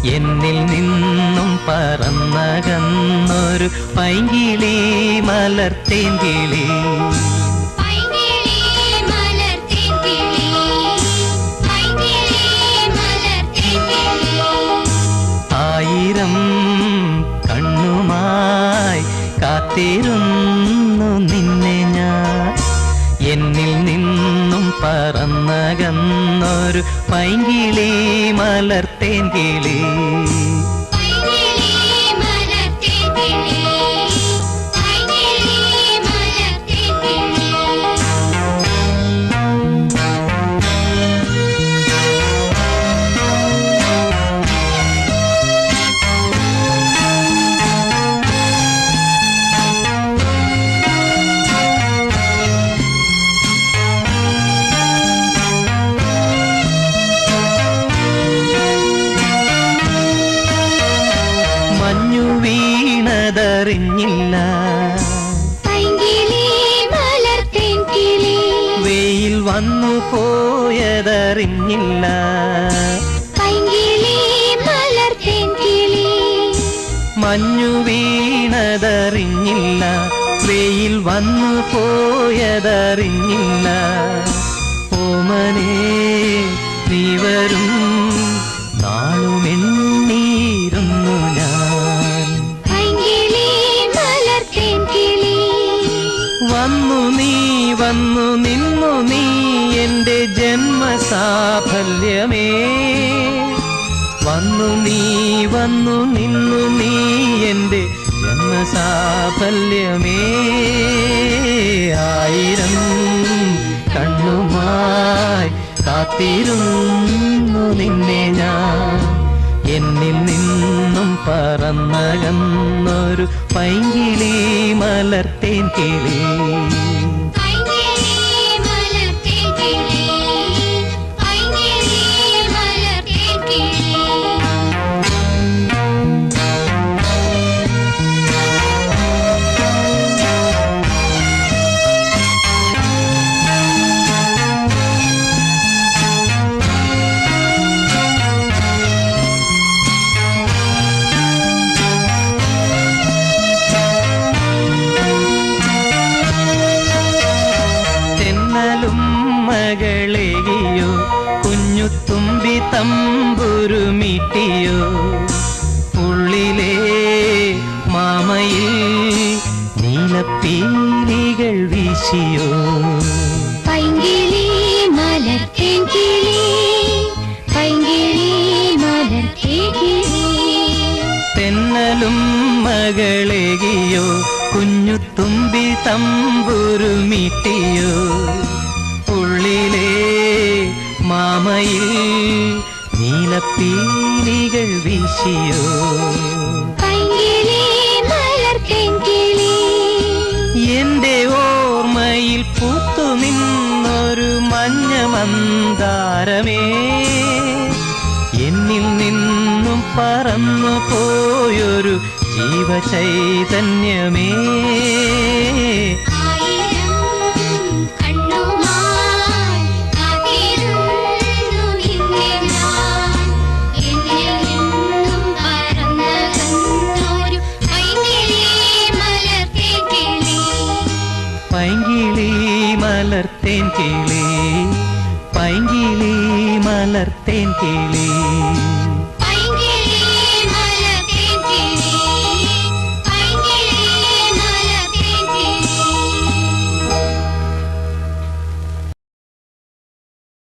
എന്നിൽ നിന്നും പറന്നകന്നൊരു പൈങ്കിളി മലർത്തേൻ കിളി. ആയിരം കണ്ണുമായി കാത്തിരുന്നു നിന്നെ ഞാൻ. എന്നിൽ നിന്നും പറന്നകന്നൊരു പൈങ്കിളി മലർത്തേൻ കിളി. മഞ്ഞു വീണതറിഞ്ഞില്ല, വെയിൽ വന്നു പോയതറിഞ്ഞില്ല. മഞ്ഞു വീണതറിഞ്ഞില്ല, വെയിൽ വന്നു പോയതറിഞ്ഞില്ല. ഓമനേ നീ വരും നാളുമെണ്ണീരുന്നു ഞാൻ. വന്നു നീ വന്നു നിന്നു നീ എൻ്റെ ജന്മസാഫല്യമേ. വന്നു നീ വന്നു നിന്നു നീ എൻ്റെ ജന്മസാഫല്യമേ. ആയിരം കണ്ണുമായി കാത്തിരുന്നു നിന്നെ ഞാൻ. എന്നിൽ നിന്നും പറന്നകന്നൊരു പൈങ്കിളി മലർത്തേൻ കിളി. മകളെയോ കുഞ്ഞുതുമ്പി തമ്പുരുമിട്ടിയോ. ഉള്ളിലെ മാമയിൽ നീലപ്പീലികൾ വീശിയോ. പൈങ്കിളി മലർത്തേൻ കിളി, പൈങ്കിളി മലർത്തേൻ കിളി. തെന്നലും മകളെയോ കുഞ്ഞുതുമ്പി തമ്പുരുമിട്ടിയോ. ഉള്ളിലെ മാമയിൽ നീലപ്പീലികൾ വീശിയോ. പൈങ്കിളി മലർത്തേൻ കിളി. എന്റെ ഓർമ്മയിൽ പൂത്തു നിന്നൊരു മഞ്ഞ മന്ദാരമേ. എന്നിൽ നിന്നും പറന്നു പോയൊരു ജീവചൈതന്യമേ. പൈങ്കിളി മലർത്തേൻ കിളി, പൈങ്കിളി മലർത്തേൻ കിളി.